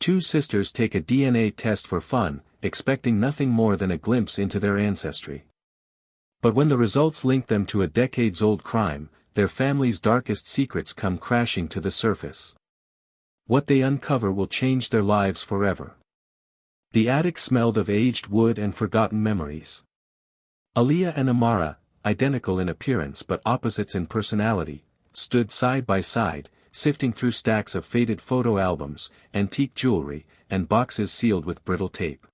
Two sisters take a DNA test for fun, expecting nothing more than a glimpse into their ancestry. But when the results link them to a decades-old crime, their family's darkest secrets come crashing to the surface. What they uncover will change their lives forever. The attic smelled of aged wood and forgotten memories. Aaliyah and Amara, identical in appearance but opposites in personality, stood side by side, sifting through stacks of faded photo albums, antique jewelry, and boxes sealed with brittle tape.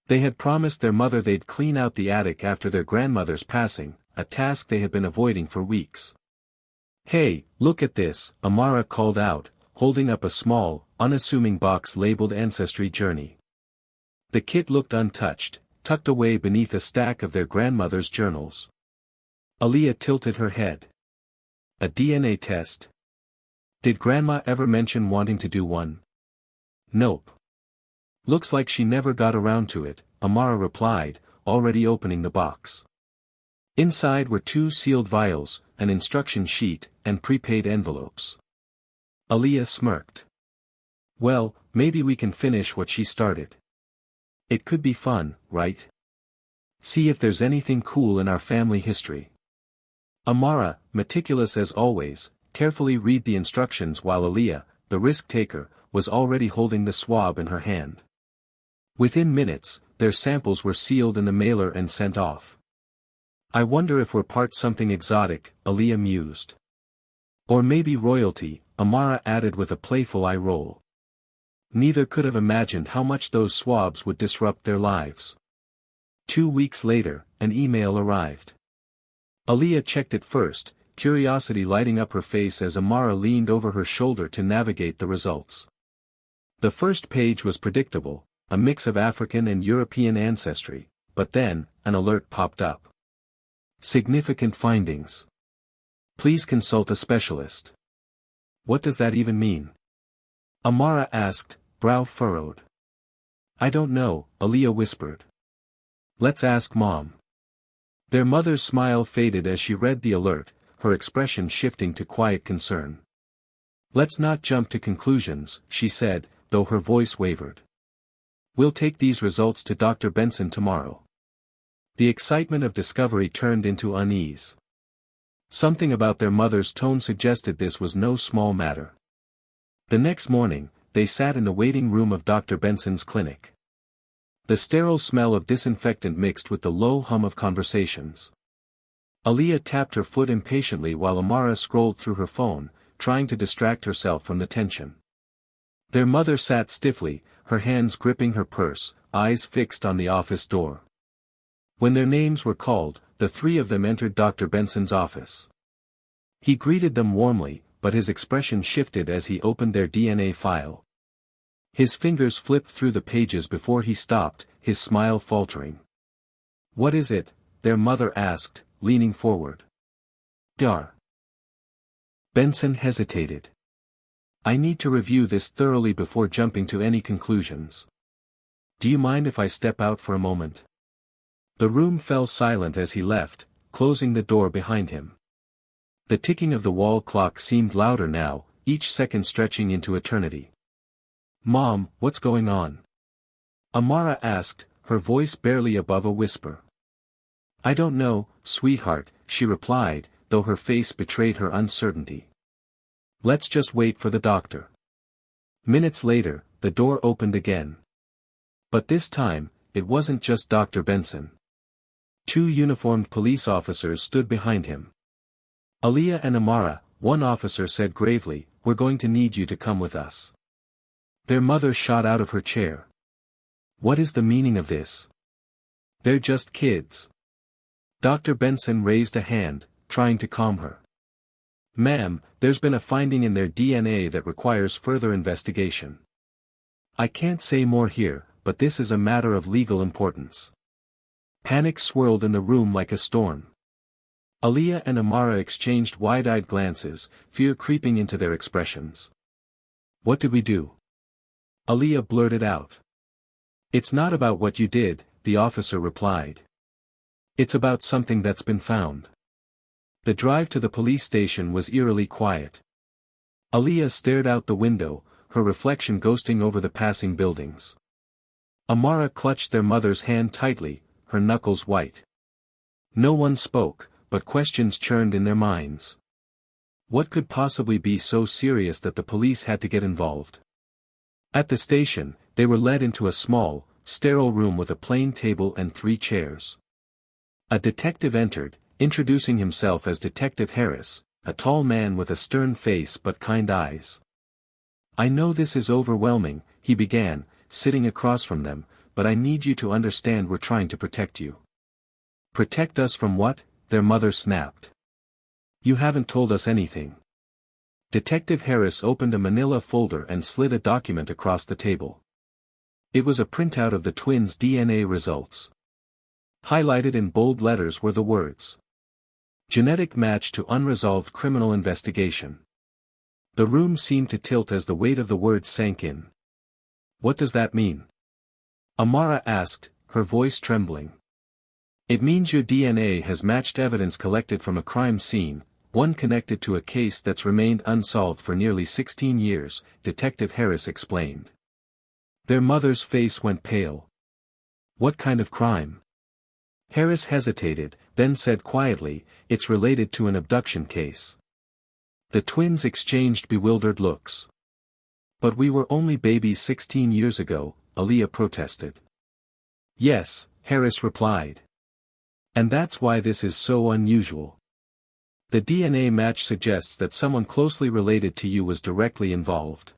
They had promised their mother they'd clean out the attic after their grandmother's passing, a task they had been avoiding for weeks. "Hey, look at this," Amara called out, holding up a small, unassuming box labeled Ancestry Journey. The kit looked untouched, tucked away beneath a stack of their grandmother's journals. Aaliyah tilted her head. "A DNA test? Did Grandma ever mention wanting to do one?" "Nope. Looks like she never got around to it," Amara replied, already opening the box. Inside were 2 sealed vials, an instruction sheet, and prepaid envelopes. Aaliyah smirked. "Well, maybe we can finish what she started. It could be fun, right? See if there's anything cool in our family history." Amara, meticulous as always, carefully read the instructions while Aaliyah, the risk-taker, was already holding the swab in her hand. Within minutes, their samples were sealed in the mailer and sent off. "I wonder if we're part something exotic," Aaliyah mused. "Or maybe royalty," Amara added with a playful eye roll. Neither could have imagined how much those swabs would disrupt their lives. 2 weeks later, an email arrived. Aaliyah checked it first, curiosity lighting up her face as Amara leaned over her shoulder to navigate the results. The first page was predictable, a mix of African and European ancestry, but then, an alert popped up. "Significant findings. Please consult a specialist." What does that even mean? Amara asked, brow furrowed. "I don't know," Aaliyah whispered. "Let's ask Mom." Their mother's smile faded as she read the alert, her expression shifting to quiet concern. "Let's not jump to conclusions," she said, though her voice wavered. "We'll take these results to Dr. Benson tomorrow." The excitement of discovery turned into unease. Something about their mother's tone suggested this was no small matter. The next morning, they sat in the waiting room of Dr. Benson's clinic. The sterile smell of disinfectant mixed with the low hum of conversations. Aaliyah tapped her foot impatiently while Amara scrolled through her phone, trying to distract herself from the tension. Their mother sat stiffly, her hands gripping her purse, eyes fixed on the office door. When their names were called, the 3 of them entered Dr. Benson's office. He greeted them warmly, but his expression shifted as he opened their DNA file. His fingers flipped through the pages before he stopped, his smile faltering. "What is it?" their mother asked, leaning forward. "Dar." Benson hesitated. "I need to review this thoroughly before jumping to any conclusions. Do you mind if I step out for a moment?" The room fell silent as he left, closing the door behind him. The ticking of the wall clock seemed louder now, each second stretching into eternity. "Mom, what's going on?" Amara asked, her voice barely above a whisper. "I don't know, sweetheart," she replied, though her face betrayed her uncertainty. "Let's just wait for the doctor." Minutes later, the door opened again. But this time, it wasn't just Dr. Benson. 2 uniformed police officers stood behind him. "Aaliyah and Amara," one officer said gravely, "we're going to need you to come with us." Their mother shot out of her chair. "What is the meaning of this? They're just kids." Dr. Benson raised a hand, trying to calm her. "Ma'am, there's been a finding in their DNA that requires further investigation. I can't say more here, but this is a matter of legal importance." Panic swirled in the room like a storm. Aaliyah and Amara exchanged wide-eyed glances, fear creeping into their expressions. "What did we do?" Aaliyah blurted out. "It's not about what you did," the officer replied. "It's about something that's been found." The drive to the police station was eerily quiet. Aaliyah stared out the window, her reflection ghosting over the passing buildings. Amara clutched their mother's hand tightly, her knuckles white. No one spoke, but questions churned in their minds. What could possibly be so serious that the police had to get involved? At the station, they were led into a small, sterile room with a plain table and 3 chairs. A detective entered, introducing himself as Detective Harris, a tall man with a stern face but kind eyes. "I know this is overwhelming," he began, sitting across from them, "but I need you to understand we're trying to protect you." "Protect us from what?" their mother snapped. "You haven't told us anything." Detective Harris opened a manila folder and slid a document across the table. It was a printout of the twins' DNA results. Highlighted in bold letters were the words, "Genetic match to unresolved criminal investigation." The room seemed to tilt as the weight of the words sank in. "What does that mean?" Amara asked, her voice trembling. "It means your DNA has matched evidence collected from a crime scene, one connected to a case that's remained unsolved for nearly 16 years, Detective Harris explained. Their mother's face went pale. "What kind of crime?" Harris hesitated, then said quietly, "It's related to an abduction case." The twins exchanged bewildered looks. "But we were only babies 16 years ago," Aaliyah protested. "Yes," Harris replied. "And that's why this is so unusual. The DNA match suggests that someone closely related to you was directly involved."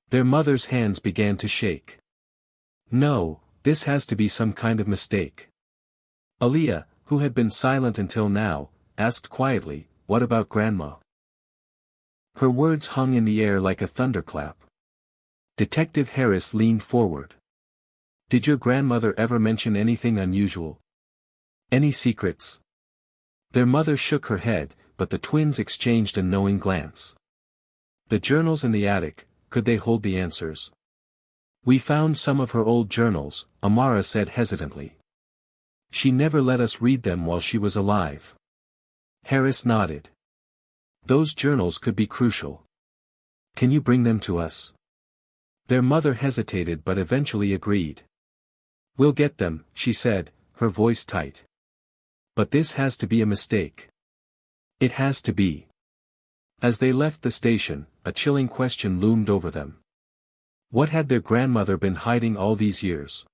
Their mother's hands began to shake. "No, this has to be some kind of mistake." Aaliyah, who had been silent until now, asked quietly, "What about Grandma?" Her words hung in the air like a thunderclap. Detective Harris leaned forward. "Did your grandmother ever mention anything unusual? Any secrets?" Their mother shook her head, but the twins exchanged a knowing glance. "The journals in the attic, could they hold the answers?" "We found some of her old journals," Amara said hesitantly. "She never let us read them while she was alive." Harris nodded. "Those journals could be crucial. Can you bring them to us?" Their mother hesitated but eventually agreed. "We'll get them," she said, her voice tight. "But this has to be a mistake." "It has to be." As they left the station, a chilling question loomed over them. What had their grandmother been hiding all these years?